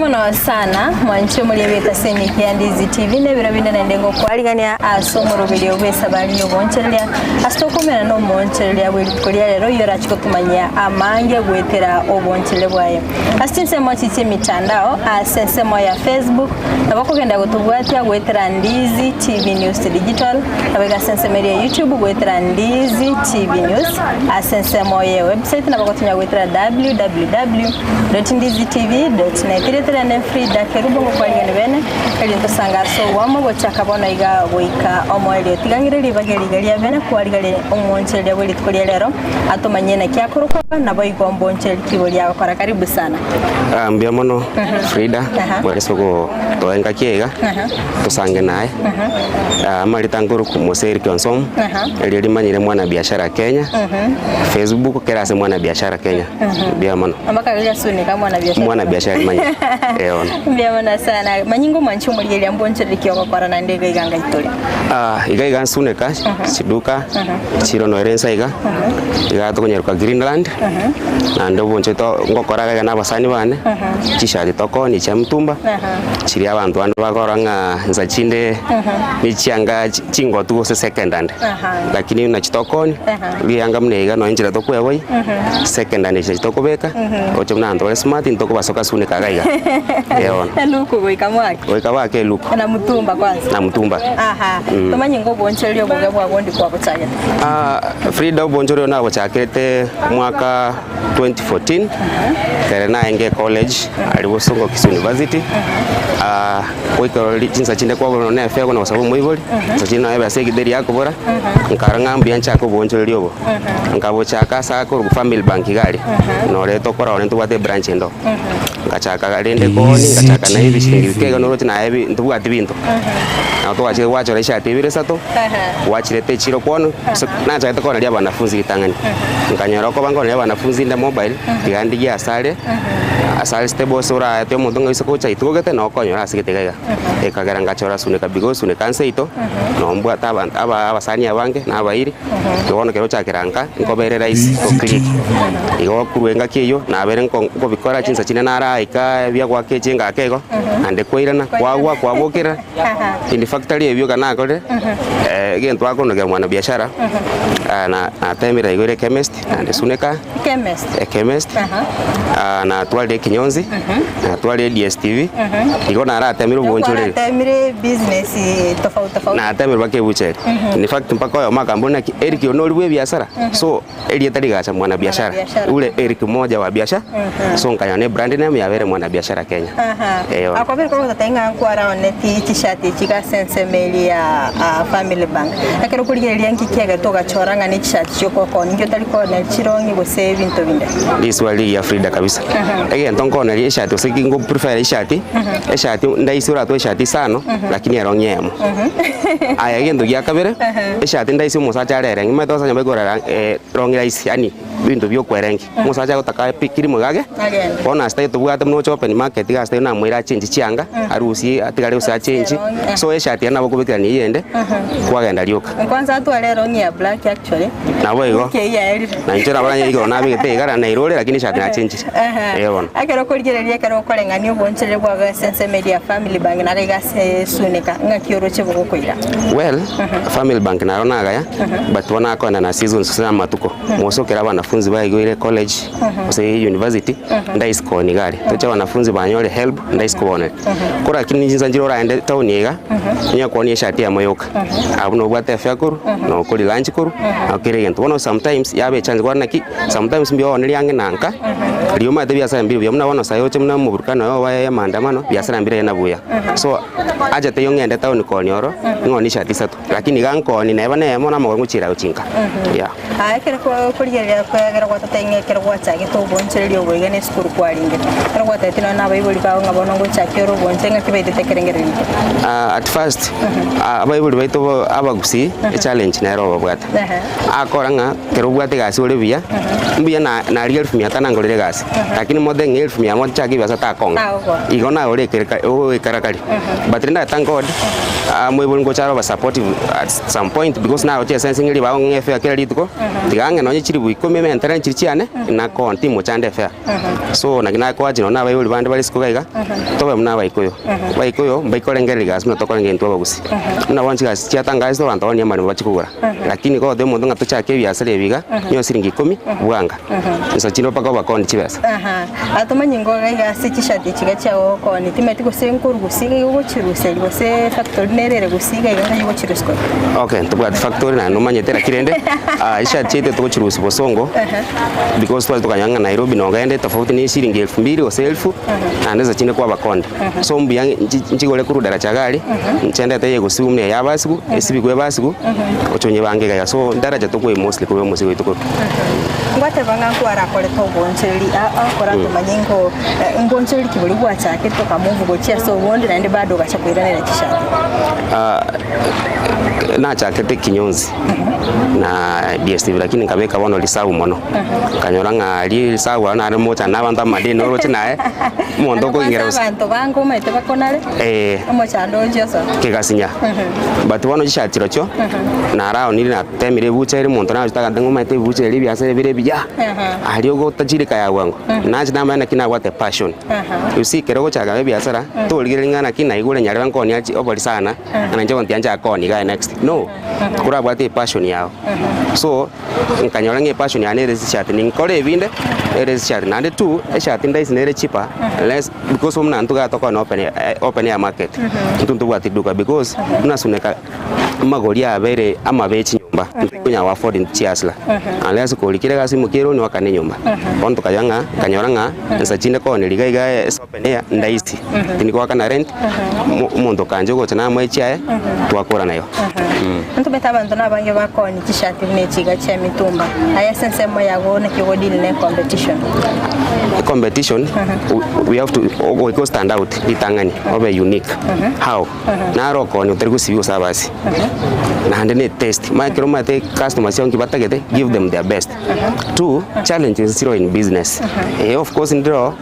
Mbiamono sana mwancho muri beta semi Ndizi TV ne birabinde ndengo kwaligania asomoro video besa bali yo boncheria astokomera no moncheria bwe kolia rero yora chiko tumanya amange gwetera obonchele bwaye astinse mochiche mitandao asense moya Facebook abakogenda gutubwatia gwetera Ndizi TV News Digital abega sense media YouTube gwetera Ndizi TV News asense moya website nabakotunya gwetera www.ndizitv.net tiretera ne free da kerubo kwaligani bene elinto sangaso wamo bochakabona iga boika omoelio tigangire libageri galia bene kwaligale omonchele bweli tukolia lero atomanyene kyakuruko nabo igombo onchele kibolia bakora karibu sana Mbiamono Frida bwesoko toenga kiega tusange naye malitanguru kumoseri konsom eli manyire mwana biashara Kenya Facebook kerase mwana biashara Kenya Mbiamono amaka galia suni kama mwana biashara manya Mbiamono sana manyingo manchu muri eli ambonchele kioko kwa na ndege iganga itoli iga suneka siduka chiro no erensa iga tokonyeruka Greenland na ndo bonche to ngokora na basani bane chishati toko ni cha mtumba chiri abantu bantu bakoranga nza chinde ni chianga chingo tu se second hand lakini na chitokoni lianga mnega no injira toko yawe second hand chi toko beka ocho mnando smart ntoko basoka suneka gaiga yeona luko goikamwake luko na mtumba kwanza na mtumba tomanye ngo boncherio bugabwa bondi kwa buchage Frida boncherio na buchakete mwaka 2014 kerena enge college aliwosongo Kisu University koiko jinsa chinde kwa bono na fego na sababu moiboli sachina ebe asegideri yako bora nkaranga mbiancha ko boncherio bo ngabo chaka sa ko family bank gali no leto kora onento bate branch ndo ngachaka galende koni ngachaka na hivi shilingi kega no rotina hivi ntubu atibinto na to wache wacho lesha tibire sato wachirete chiro kono na cha to lia wanafunzi kitangani nkanyoroko bango lia wanafunzi nda mobile digandi ya asale stable sura te mudonga isoko cha itugete no konyora asigitega ekagara ngachora suneka bigosu ne kanse ito no mbwa aba abasani abange na abairi kibono kero cha kiranga nkoberera isi to click igo kuruenga kiyo na bere nko bikora chinsa chine nara ika bya kwa kechenga kego ande koirana kwagwa kwabokera in factory ebyo kana kore gento akono mwana biashara na temira igore chemist ande suneka chemist na twalde Kinyonzi na twalde DSTV igo na ara temiro bonchore temire business tofauti na temiro bake buche in fact mpaka yo makambona Eric onoli we biashara so eli etaligacha mwana biashara ule Eric mmoja wa biashara so nkanyane brand name ya vere mwana biashara Kenya akobere ko tatenga nkwara oneti t-shirt chika sense meli ya family bank akero kuligeria nkikega toga choranga ni t-shirt choko ko ngyo taliko na chirongi go save into binde iswali ya Frida kabisa ntonko na t-shirt usikingo prefer t-shirt t-shirt ndaisura to t-shirt sano lakini aronyemo aya gendo ya kabere t-shirt ndaisi musacha rere ngime to sanya begora rongira isi yani bintu byo kwerengi musacha gutaka pikiri mugage ona stay to bwata mno open market ga stay na mwira change chianga arusi atigale usa change so t-shirt yana bakubikira ni yende kwagenda lyoka kwanza atu alero ni ya black actually na boigo na njera baranya igo na bigete igara na irole lakini shirt na change yebona akero kuligereria kero kolengani obonchele bwa sense media family bank na ga suneka ngakioro chebo koira well family bank na rona ga but wana ko na seasons sana matuko mosokera wanafunzi baigwire college ose university ndaisko ni gari tocha wanafunzi banyole help ndaisko bone kora kini jinza njiro raende town yega nya ko ni shati ya moyoka abuno bwate fyakuru no kuli lunch kuru akire gento wono sometimes yabe chance kwarna ki sometimes mbio oneli yange nanka lioma de biasa mbio byamna wono sayo chemna muburkano yo waya mandamano biasa mbire na buya so aja te yongende town ko nyoro ngoni shati satu lakini ganko ni neba ne mona mo nguchira uchinka ya kero kuligeria kero kwa tatenge kero kwa chage to bonchele yo bwega ne skuru kwa linge kero kwa tatina na baibuli ba ngabono ngo chakero boncenga kibete tekerengere at first baibuli baito abagusi challenge na ro bwata akoranga kero bwate gasi ole bia mbia na real fumia tanangolere gasi lakini modeng 1000 mo chagi basa ta konga igona ole karakari but nda thank God mwebuli ngo charo ba supportive at some point because now che sensing li ba ngefe akere lituko tigange no chiri buiko meme entera nchirichiane na konti mochande fair so na gina kwa jino na bayuli bande bali sikugaiga tobe muna bayikoyo mbaikorengerera gas muna tokorenge ntwa bagusi na wanchi gas chiatangaza to bantu bani mari bachikugura lakini ko de mundu ngatuchake biasare biga nyo siringi 10 bwanga nsa chino pako bakondi chibesa atumanyi ngo gaiga sikishati chiga chao koni timeti gusenkuru gusiga yugo chiruse gose factory nerere gusiga iganga yugo chirusko okay tubwat factory na numanyetera kirende isha chete to chirusi bosongo because twali tukanyanga Nairobi no gaende tofauti ni shilingi 2000 ose 1000 anaweza chinde kwa bakondi so mbiya nchigole kurudara chagali nchende taye gusumne yabasiku esibi kwe basiku ochonye bange gaya so daraja to kwe mostly kwe musigo itoko ngwate banga kwara kole to boncheli akora to manyingo ngoncheli kibuli kwa chake to kamuvu gochia so wonde na ndi bado gachakwirana na tishati na chakete kinyonzi na DSTV lakini kabeka bono lisau mono kanyoranga ali sawa na remote na banda madino roche nae mondo ko ingera abantu bango mete bakonale mo chando joso kegasinya but bono chatiro cho na rao ni na temire buche mondo na taka ndango mete buche li biase bire bija ali ogo tajirika ya wangu na jina maana kina what a passion you see kero chaga biasara to ligiringana kina igule nyaranga koni achi obali sana na nje konti anja koni ga next no kura bwate passion yao so nkanyorange passion ya nere zishati ninkore vinde ere zishati nande tu eshati ndai sinere chipa less because umna ntuga toka na open air market ntuntu bwati duka because unasuneka magoria abere ama bechi nyumba kunya wa afford chiasla unless ko likire gasi mukiro ni wakane nyumba onto kayanga kanyoranga nsachinde ko ne ligaiga open air ndaisti tiniko wakana rent mondo kanje go tana mwechae twakora nayo ntu beta bantu nabange bakoni tishati ne chiga cha mitumba aya sense mo yago na kigo deal ne competition we have to go stand out itangani obe unique how na roko ni utergu sibio sabasi na handene test micro mate customers yonki batagete give them their best two challenge is zero in business of course ndro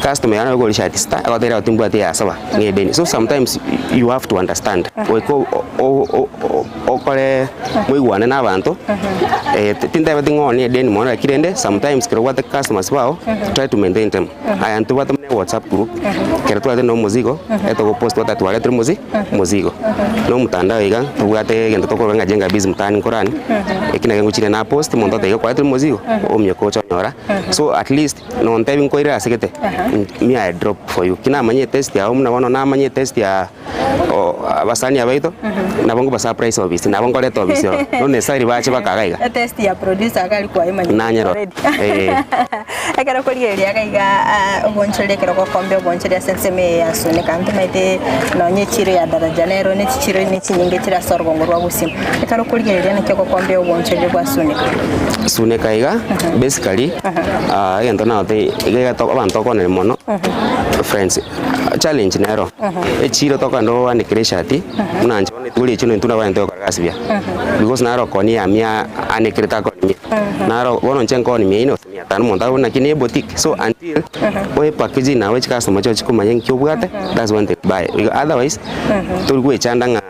customer yana go shati star agatera timbu ate asaba ngedeni so sometimes you have to understand we ko okore mwiwana na bantu tinda batingoni edeni mona kirende sometimes kero what the customers wow try to maintain them I antu batam WhatsApp group kero twate no muzigo eto go post wata twale tri muzigo no mutandao iga tugate gento toko nga jenga business mtani korani ekina gangu chine na post mondo te kwa tri muzigo omye ko chonyora so at least no ntebin ko ira sekete me I drop for you kina manye test ya umna wono na manye test ya basani abaito na bongo basa price obisi na bongo leto obisi no necessary bache bakagaiga test ya producer akali kwa imanye nanyero akara ko liya kaiga bonchele kero ko kombe bonchele senseme ya sone kantu maite no nyechiro ya daraja nero ne chichiro ne chinyinge tira sorgo ngorwa busimu akara ko liya ne ko kombe bonchele kwa sone kaiga basically ento na te iga to abantu ko ne mono friends challenge nero echiro to kando ani kreshati unanjo ne tuli chino ntuna wa ndo karasibia because naro koni amia ani kreta koni naro wono chenko ni mino tan monta una kini boutique so until we package na which customer cho chiko manyen kyobwate that's when they buy otherwise to go chandanga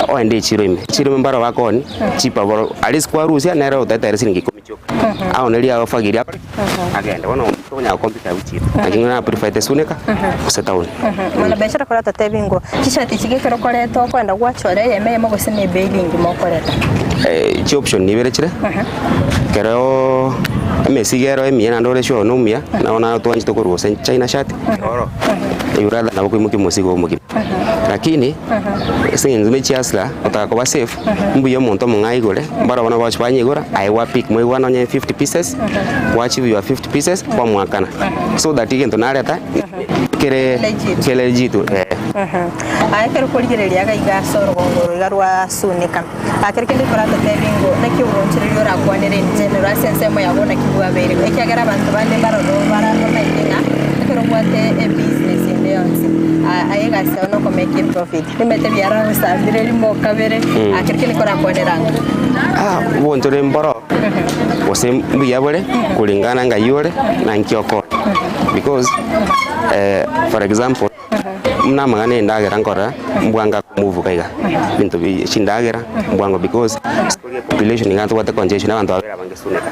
oende chiro mbaro wakoni chipa boro alis kwa rusia nero utatera siringi komichoka au nelia ofagiria agenda wono tonya computer wichi lakini na prefer tesuneka kusetauni mana bechara kora tatebingo chishati chigekero kore to kwenda gwachore yeme mo gosene bailing mo koreta chi option ni berechire kero mesigero emiena ndore sho numia naona to anjito ko sen China shati oro yurada na boko muki musigo muki lakini sinzi mechiasla otaka kwa safe mbuyo monto mungai gore mbara wana watch banye gora I wa pick mwe wana 50 pieces watch you 50 pieces kwa mwakana so that igento nareta kere jitu akero kuligereria gaiga soro gongoro garwa sunika akere kende korata tebingo nakyo ronchiriro rakwanere general sense mo yabona kibwa bere ekyagara abantu bande baroro barano mainga akero kwate a business in leonsi ayega se no make profit nimete biara usabire limo kabere akere kende korakwanera wontore mboro ose mbiyabore kulingana nga yore na nkioko because for example mna magane ndagera nkora mbwanga move kaiga bintu bishindagera mbwango because population ngantu wata congestion abantu abera bangesuneka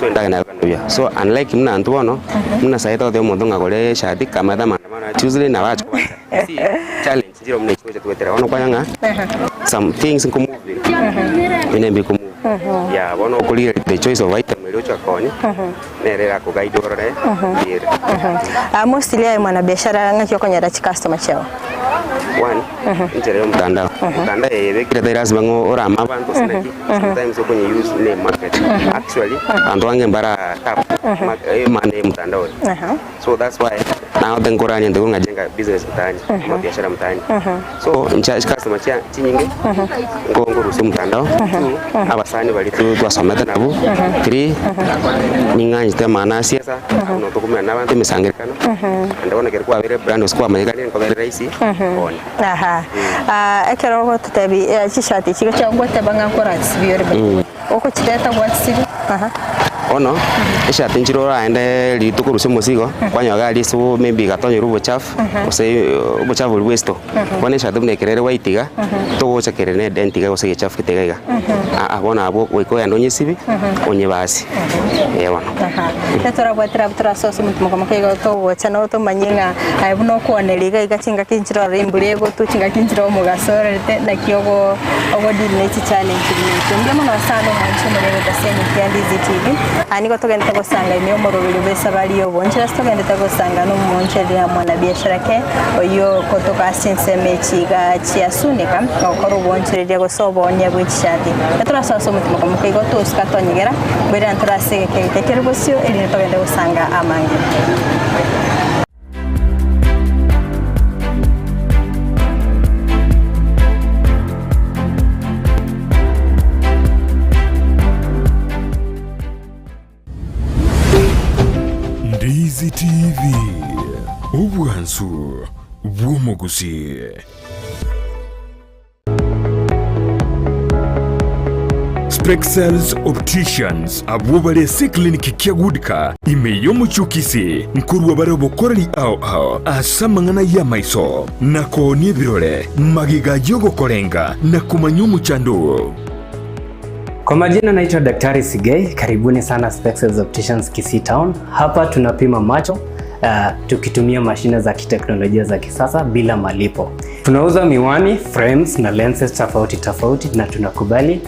so ndagena kanobya so unlike mna antuono mna saito de mondo ngakole shadi kamada mandamana Tuesday na wacho challenge jiro mna chikoje tuwetera wano kwanga some things nko move inembi ko ya wano kuli the choice of item leo koni nerera ko guide orore mostly ay mwana biashara ngakyo konyara chi customer chao one injere mtandao yebe kile lazima ngo ora mabantu sana sometimes kwenye use name market actually and wange mbara tap mane mtandao so that's why now the ngorani ndio ngajenga business mtaani biashara mtaani so incha customer cha chinyinge ngo ruhusu mtandao abasani bali tu twasometa nabo 3 ninganyi temana siasa no tokumya nabantu misangirikano ndabona kerwa abere brand usikwa manyikani ko bere raisi ekero tutabi chishati chiga cyangwa tabanga nkora sibiyore oko chiteta gwatsi ono ishati njiro aende litukurusi musigo kwanya gali so maybe gatonyo rubo chafu ose ubuchafu waste bone shatu mnekerere waitiga to chakerene dentiga ose chafu kitegaiga abona abo wiko yandonye sibi onye basi yebona tetora bwatira butura soso mutumo kamakega to wachana to manyinga ayibuno kuoneliga igachinga kinjiro rimbure go tuchinga kinjiro mugasorete na kiyogo ogo dineti challenge ni ndemo na sano mancho murebe taseni Kiandizi TV aniko togenda gusanga imyo morobero besa baliyo bonchera togenda tagusanga no moncheri ya mwana biashara ke oyo kotoka sinse mechiga chiasunika okoro boncheri dia gosobonya bwichati turasoso mutima kamukigo tuska tonyegera bera nturase ke tekerbosio eri togenda gusanga amange Ndizi TV ubwansu bw'umuguzi. Spexels Opticians abubalese kliniki kyagudika imeyo muchukisi nkuru wabare bokorali ao asamangana ya maiso nako ni birole magiga yogo kolenga na kumanyu muchando. Kwa majina naitwa Daktari Sigei, karibuni sana Spexels Opticians Kisii Town. Hapa tunapima macho tukitumia mashine za kiteknolojia za kisasa bila malipo. Tunauza miwani, frames na lenses tofauti na tunakubali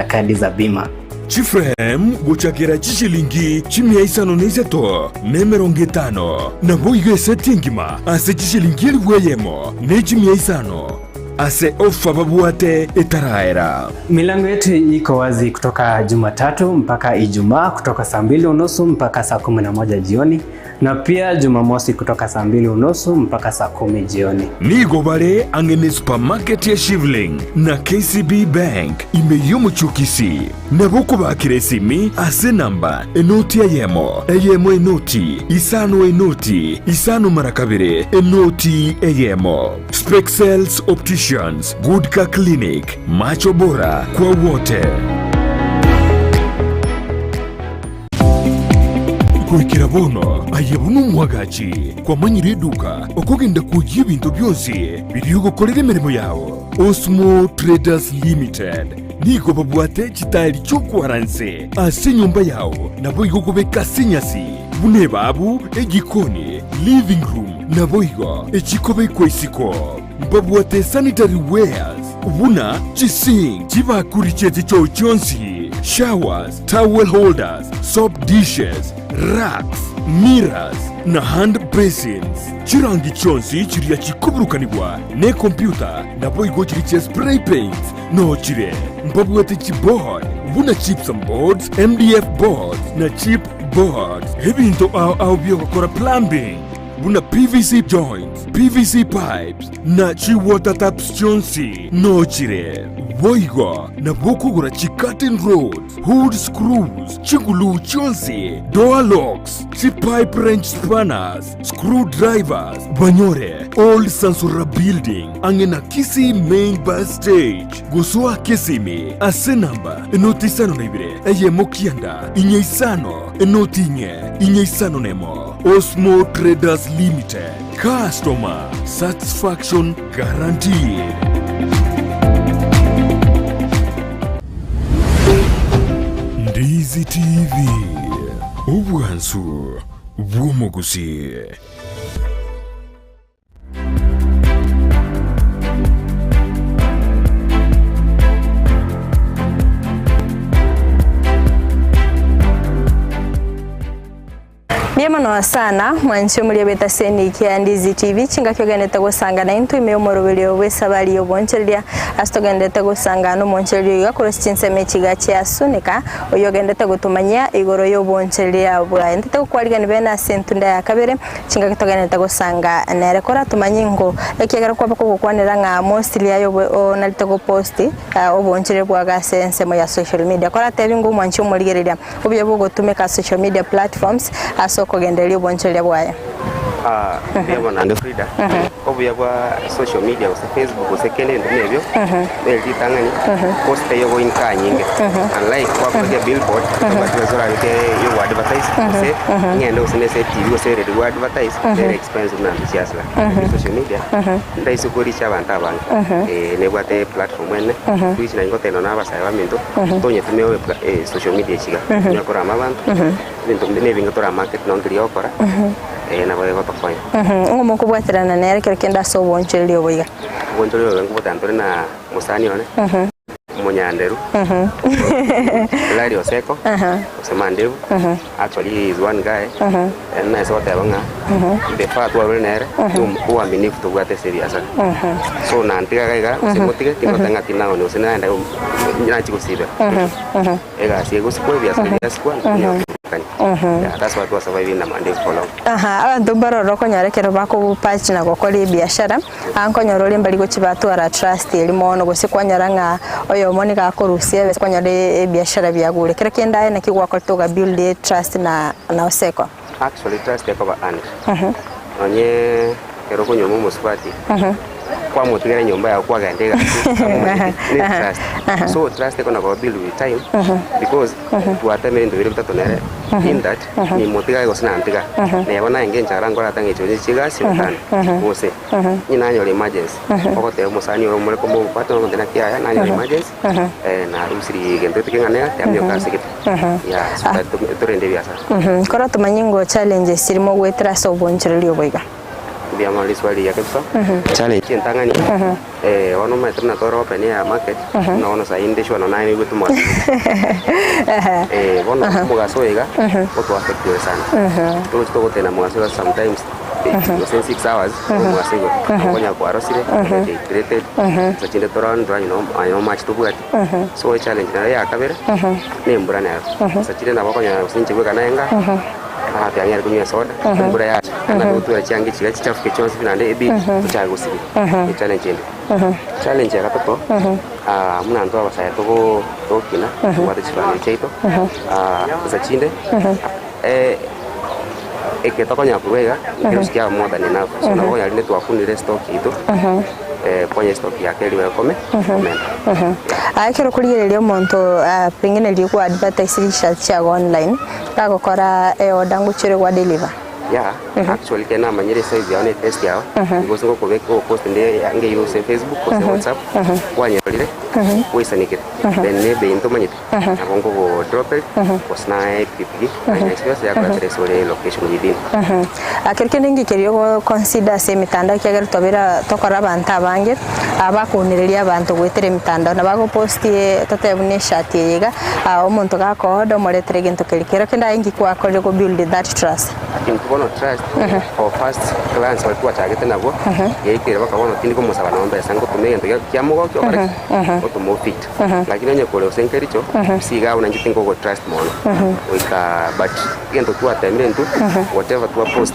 kadi za bima. Chiframe guchakira chishilingi chimia isano neiseto nemerongitano na boige setingima ase chishilingi liweyemo ne chimia isano ase ofa babuate etaraera. Milango yetu iko wazi kutoka Jumatatu mpaka Ijumaa kutoka saa 2:30 mpaka saa 11 jioni na pia Jumamosi kutoka saa 2:30 mpaka saa 10 jioni. Nigo bare angene supermarket ya Shivling na KCB Bank imeyo muchukisi na boko bakire simi ase namba enoti ayemo enoti isano marakabire enoti ayemo. Spexels Opticians Goodka Clinic, macho bora kwa wote. Kuikira bono ayebunu mwagachi kwa manyire duka okugenda kujya ibintu byose biriyo gukorera imirimo yawo. Osmo Traders Limited nigo babwate kitali cyo kwaranse ase nyumba yawo nabo igo kubeka sinyasi bune babu egikoni living room nabo igo ekikobe kwesiko babwate sanitary wares buna chising chibakuri cheti cho chonsi showers towel holders soap dishes racks mirrors na hand basins chirangi chonsi chiria chikuburukanibwa ne computer nabo igo chiri spray paints no chire mbabwate chibord buna chips and boards MDF boards na chip boards hebinto au byo gukora plumbing buna PVC joints, PVC pipes, na chi water taps chonsi, no chire. Boigo na bokugura Chikatin Road, Hood Screws, Chigulu Chonsi, Door Locks, Pipe Wrench Spanners, Screwdrivers, Banyore, Old Sansura Building, Angena Kisi Main Bus Stage, Gusua Kisimi, Asenamba, Enotisano Nebre, Mokianda, Inyeisano, Inyeisano Nemo, Osmo Traders Limited, Customer Satisfaction Guaranteed. Ndizi TV, ubwansu bw'omuguzi. Biemano sana mwancho muri beta seni kia Ndizi TV chinga kyoganeta gusanga na intu ime omorobelio wesa bali oboncheria astogendeta gusanga no moncherio yakoro chinse mechiga chia sunika oyogendeta gutumanya igoro yo boncheria bwa endete kwaliga ni bena sentunda ya kabere chinga kitoganeta gusanga na rekora tumanyingo ekigara kwa bako kwanira nga mostly ayo nalitego post oboncheria bwa gasense mo ya social media kora tebingo mwancho muri gereria obyo bwo tumeka social media platforms aso kogendelio bonchelia bwaya Biamo na Frida obuya bwa social media ose Facebook ose kene ndebyo elti tangani post yo go inka nyinge unlike kwa kwa billboard kwa tunazora ke yo advertise ose ngende ose ne TV ose radio advertise very expensive na biasla social media ndaiso kurisha abantu abantu ne bwate platform ene twitch na ngote no naba sawa minto tonye tumeo social media chiga nyakora abantu bintu ne tora market no ngiriyo kora na bwe gotofanya ngomo kubwaterana na yake kenda so boncherio boiga boncherio ngo tanto na musani one munyanderu Lario Seko Semandevu actually he is one guy and I saw tabanga the fact wa renere uaminifu to gwate serious so na antiga gaiga semotige tinotanga tinao no senaenda nyachi kusibe ega siego sikwe bia serious kwa that's why we survive in the Monday follow abantu baroro nyarekero bako patch na gukora biashara anko nyorore mbali go chibatu ara trust elimo no gosikwanyara nga oyo monika akorusie kwanyare biashara byagure kira kenda na kigwa ko toga build trust na Oseko actually trust yako ba and onye kero ko nyomo muswati kwa mutigera nyomba ya kwa gandega trust so trust yako na go build with time because tuatemere ndo bitatu nere in that ni mutigera go sina antiga na yabona engenge arangora tange chonye chigasi utana mose ni nanyo emergency okote musani oro mure kombo pato ngo tena kia nanyo emergency na rusiri gento tikingane tamyo kasikit ya so that turende biasa kora tumanyingo challenges sirimo gwetra so boncherelio boiga biamo liswali ya kepso challenge entangani ono metrna toro open ya market no ono sa indeshwa no nani gutu mo bono mugasoega oto affect yo sana to go tena mugasoega sometimes within 6 hours mugasego konya kwa rosire dehydrated so chinde toron do I know much to buat so a challenge na ya kabere ne mbura na so chinde na bakonya usinche gwe kanaenga piangera kunywa soda mbura ya kana tuwa changi chiga chichafu kichonsi finande ebi kuchago sibi challenge ya katoto muna ndo abasaya togo tokina wate chifani cheito za chinde eketokonya kuwega ngirusikia more than enough so nabo yali netu afunire stock itu ponye stock yake liwe kome akero kuligereria omonto pengine liku advertise research ya online gakokora odangu chere kwa deliver yeah actually kena manyere size ya one test yao because ngo ko post nde yange use Facebook ko WhatsApp kwanye lire wesa nikit then maybe into manyit abongo go drop it ko snipe pipigi na experience ya kwa trace ole location within akerkene ngikerio consider se mitanda kyagera tobera tokora abantu abange abakunereria abantu gwetere mitanda na bago post tatebune chat yega omuntu gakodo moretere gento kelikero kenda ingi kwa kole go build that trust kono trust or first clients walikuwa target nabo yeikere bakabona tindi ko musaba nombe sango tumege ndo kyamugo kyo kare otomo fit lakini onye kole osenkericho siga una njitingo go trust mono wika but gento tu atemire ntu whatever tu post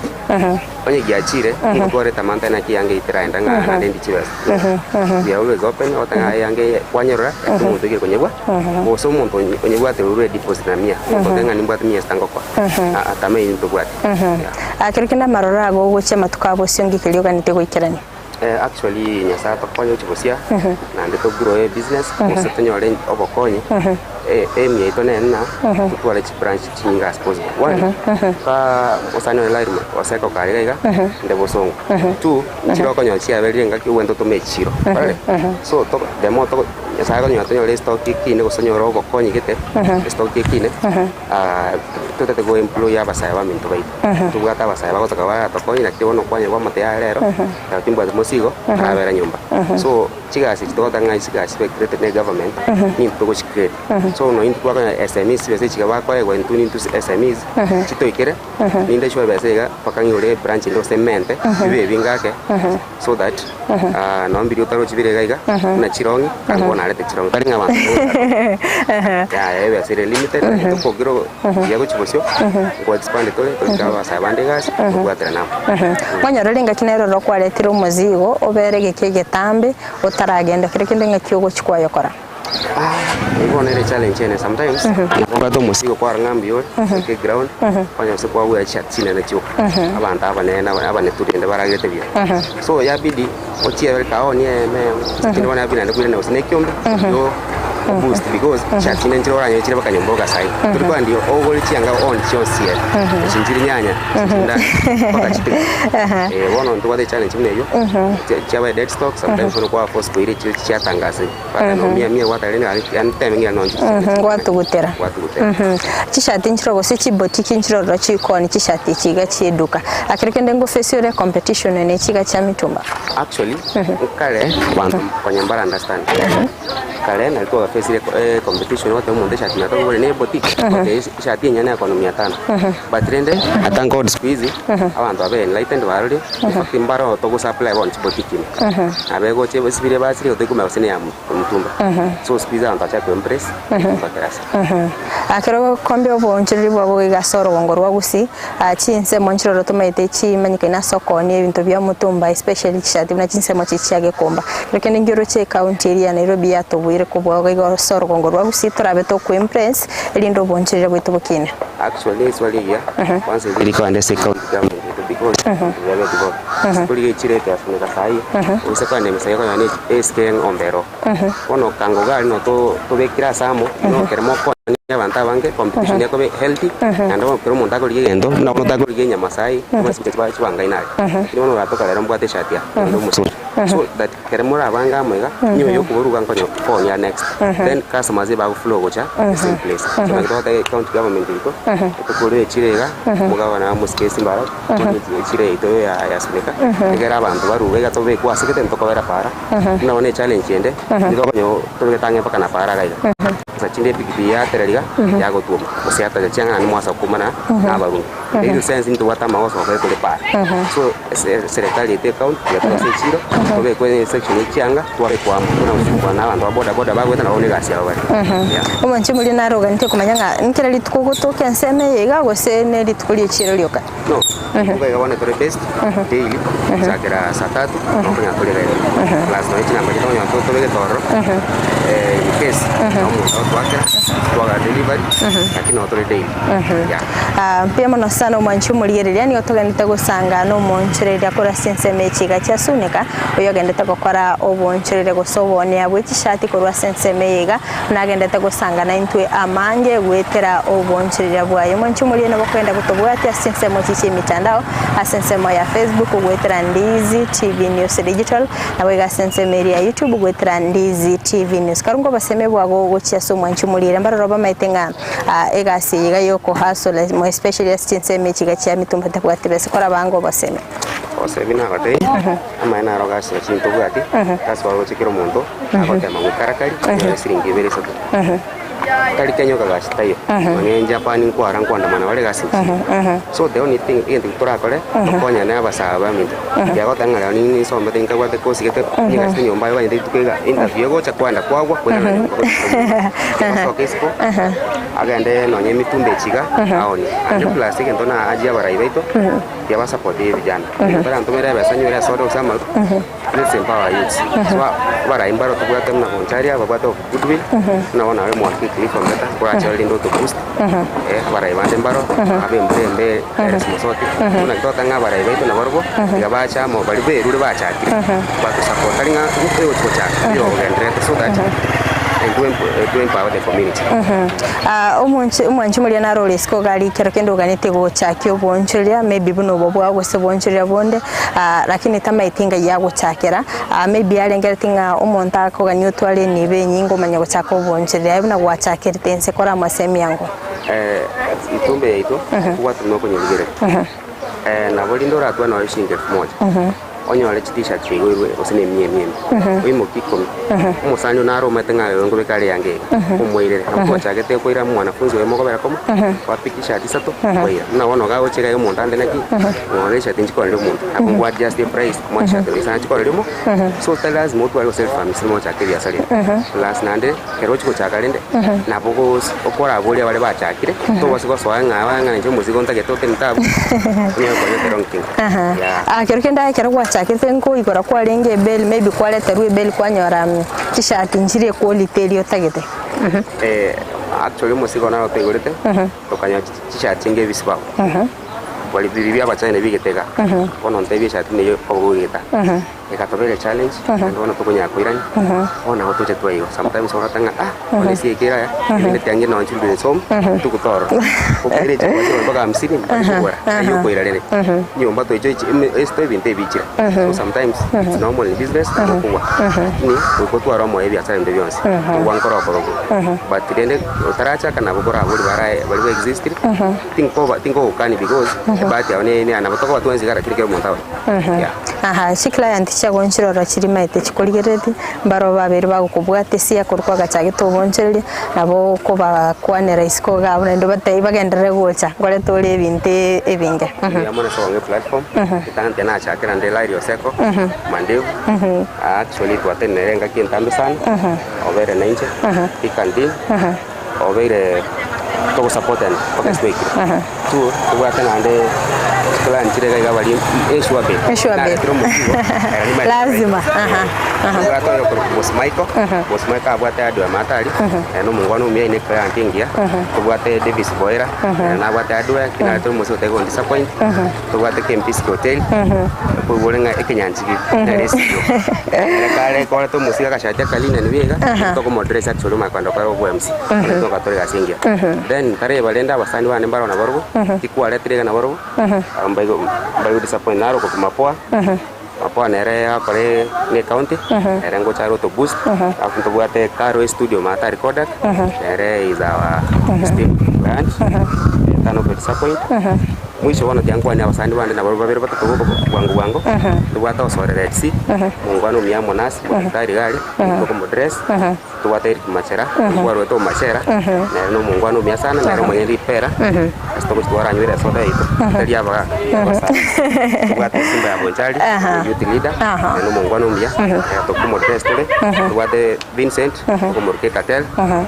onye giachire ngore tamanta na kiyange itiraenda nga ndendi chibas ya always open otanga yange kwanyora tumuntu kire konyebwa boso umuntu onyebwa te uru deposit na mia otenga nimbwa mia stango kwa atame into bwati akirikenda marora go gochema tukabo siongi kilioga nitego ikirani actually nyasa tokonyo chibosia na ndito grow business musetonyo obokonyi emi itone na twale chi branch chinga as possible one ka osano lairma oseko kariga ndebo songo two chiro konyo chia belinga ki wendo to mechiro vale so to demo to nyasa konyo atonyo le stock kine kosonyo robo konyi gete stock kine tote go employee abasaya ba minto bai tugata abasaya ba toka ba tokonyi na kibono kwanye kwa mate ya lero ya timbo de mosigo abera nyumba so chigasi chitota ngai chigasi create ne government ni mtogo chicreate so no into kwa SMEs bese chiga bakwa ego into SMEs chitoikere ninde chwa bese pakangire branch ndo semente bibe bingake so that no mbiri utaro chibire gaiga na chirongi kangona arete chirongi kali ngaba ya bese limited to pogiro yago chibosio ko expand tole to kawa sabande gas ko atera na wanyarorenga kinero rokwa letiro muzigo oberege kegetambe otaragenda kirekende ngakyogo chikwayo kora ibonere challenge ene sometimes bato musigo kwa ngambio ke ground kwanya se kwa weya chat sine na chuka abantu abanena abaneturiende baragete bya so yabidi ochiye kaoni me tinona bina ndikure na usine kyombe yo boost because chat sine njiro ranyo chire bakanyomboga sai tulikuwa ndio ogoli chianga on chosie chinjiri nyanya nda bakachite wono ndo wade challenge mneyo chawe dead stock sometimes kwa force kuire chiatangase para no mia watalene antemengira nonje gwatugutera chishati nchiro gose chibotiki nchiro ro chikoni chishati chiga chieduka akirekende ngo face competition ne chiga cha mitumba actually kale bantu konyambara understand kale na kwa face competition wote munde shati na to ne botiki okay shati nyana economy 5 but rende atango god squeeze abantu abe enlightened baruri kimbaro to go supply bon botiki abego chebe sibire basiri otekuma basene ya mutumba so squeeze anta cha ko impress bakarasa akero kombe obonchiri bwabo gasoro ngoro wagusi chinse monchiro rotomaite chi manyika na soko ni ebintu bya mutumba especially chishati na chinse mochichiage komba rekende ngiro che county area Nairobi yatobwire kubwa gasoro ngoro wagusi turabe to ko impress elindo bonchiri bwetu bukine actually swali ya kwanza ilikuwa ndese county government because ya betu kuli chire ta funika sai useka ne mesaya ko yani SKN ombero kono kango gali no to bekira samo no kermo ko abantu bange competition yako healthy ando pero monta ko ligendo no monta ko ligenya masai mas bitwa chwanga inali nino gatoka lero mbwate shatia ndo musuri so that kermo abanga mwega nyo yo kuburuga nkonyo phone ya next then customers ba ku flow gocha same place so ngito ta county government iko to kore chirega mugaba na muskesi mbara chire ito ya sunika ngera abantu baruwe gato be kwa sikete ntoko vera para na one challenge ende ngito konyo to getange paka na para gaiga sachinde bigbi ya teraliga ya go tuoma musiata de changa ni mwasa kumana na barungu in sense into wata maoso ko kule para so serikali ite account ya kwa sechiro ko be kwenye section ya changa tuare kwa mwana usiku na abantu boda boda bagweta na one gasi aba umanchi muri na roga nte kumanyanga nkira lituko to kenseme yega go se ne litukuli chiro lyoka no ngo ya wana tore best daily sakira satatu no kunya tole leo class no ichina ngati tonya to bege toro case no mo twaga delivery lakini otore daily pia mono sana umanchi muri yereria ni otoganite gusanga no moncherera kora sense mechiga chasunika oyogendete gukora oboncherere gusobone abwe chishati korwa sense meyega nagendete gusanga na intwe amange gwetera oboncherera bwayo monchi muri no bakwenda gutobwata sense mochichi mitandao asense mo ya Facebook gwetera Ndizi TV News Digital na wega sense media YouTube gwetera Ndizi TV News karungo baseme bwago gochia so monchi muri mbara roba maitenga egasi yiga yoko hasole mo especially sense mechiga cha mitumba takwatebese kora bango baseme osebina gate amana roga chinto bwati kaswa go chikiro muntu akotema mukarakari siringi bere soto kali Kenya kagashita yo mang'e Japan nkwara nkwandamana bari gasi so the only thing into turakore tokonya na basaba minto yagotangara ni sombe tinka gwate kosigete nyigasi nyomba yo banyite tukega interview go chakwanda kwagwa kwena so kespo agende nonye mitumbe chiga aoni ande plastic entona ajia baraibeito yaba support vijana bara ntomera basanywera sodo sama let's empower youth so bara imbaro tukwate mna koncharia babato goodwill naona we mwaki cliff mbeta kwa chali ndo to boost bara ibande mbaro abe mbrembe resmosote una tota nga bara ibeito na bargo yabacha mo bali be ruri bacha ba to support alinga uko chocha yo gendrete so that doing power the community umunchi muri na role sko gali kerekendo ganite go chakyo bonchiria maybe buno bobwa go se bonchiria bonde lakini tama itinga ya go chakera maybe alengera tinga umonta ko ganyo twale ni be nyingo manya go chako bonchiria ibuna go chakera tense kora masemi yango itumbe ito kwa tunoko nyingire na bolindo ratwa no shinge moja onyole t-shirt chigwe osine mie wimo kikomi umusanyo naro matenga ngo bekale yange umwirere ko chagete ko ira mwanafunzi we mogobera komo wapikisha tisato koira na wono ga ochega yo montande naki ngore shirt njiko le muntu akungwa adjust the price mo shirt le sanchi ko le mo so talas mo twalo self family mo chakiri asali last nande kero chiko chakalende na bogo okora bole bale bachakire to wasiko swanga wanga nje muzigo ntake tote ntabu niyo ko yete ronking kero kenda kero chakitenko ikora kwa lenge bel maybe kwa leta ruwe bel kwa nyora t-shirt njire quality liyo tagete actually musiko na otegorete tokanya t-shirt nge bisba wali bibia bachane bigetega ono ntebi t-shirt ne yo kogeta ekatobele challenge ndono tokonya koirani ona otoche twayo sometimes ona tanga ona si ekira ne tangi no children som tukutoro okere chako mpaka 50 bora ayo koirale nyomba to joy esto binte bichira so sometimes it's normal in business kuwa ni ko twaro mo ebi asale ndo byonse wankoro korogo but dende otaracha kana bogora buri baraye bari exist tinko ukani because but yaone ni anabotoko watu wanzigara kirikero montawe client chagonchiro rachirima ite chikoligereti mbaro babiri bagukubwate siya korwa gachage tobonchereri nabo ko bakwanera isiko gabone ndo batei bagendere gocha ngore tole binte ebinge yamone songe platform tangante na chakera ndela rio seko mandeu actually twatenere ngaki ntambe sana obere nainche ikandi obere to support and okay tu tugwatana ande client chirega gabali eshwa be lazima gato yo boss Michael abwate adu amatari no mungwano mie ne client ingia tugwate Davis Boera na abwate adu kina to muso tego disappoint tugwate Kempis Hotel ko bolenga ekenyanchigi kale ko to musika kashati kalina ni biega to ko modress actually makwando kwa MC to katore gasingia then tare balenda basani bane mbaro na borgo tikwale tirega na borgo ambayo disappoint naro ko mapoa mapoa nere akore ne county nere ngo charo to boost afu to buate Caro studio mata recorder nere is our steam brand tano ko disappoint mwisho wana tiangwa ni abasani bane na borgo babere batatu wangu tuwata osore red sea mungwano mia monas mutari gali ko modress tuwata machera tuwaro to machera na no mungwano mia sana na mwenye lipera sto ko tuwara nywera soda ito tali aba basa tuwata simba ya bonchali youth leader na no mungwano mia to ko modress tole tuwata Vincent ko morke katel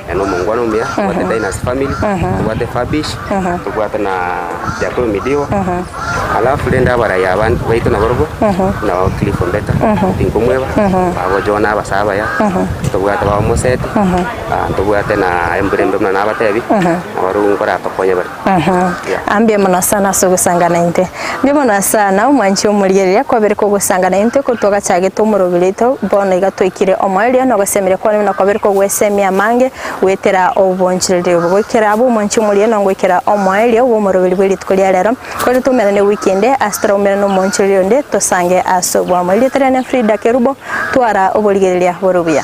na no mungwano mia tuwata Dinas family tuwata Fabish tuwata na Jato Midio alafu lenda bara ya abantu baito na borgo na Cliff Mbeta tinkumweba abo jona basaba ya tubwata ba moset tubwata na embrembe na abatebi abaru ngora tokonya bari ambye mona sana so gusangana inte mbye mona sana umwanchi umuriyerera ko bere ko gusangana inte ko toga cyage tumurobirito bona igatwikire omwaliya no gasemere ko na ko bere ko gwesemya mange wetera obonchirire bwekera abo umwanchi umuriye no ngwekera omwaliya ubo murobiri bwitko lyarero ko tumera ne weekend astra umera no monchirire nde tosange aso bwa mwaliya terane Frida Kerubo twara oboligereria borobuya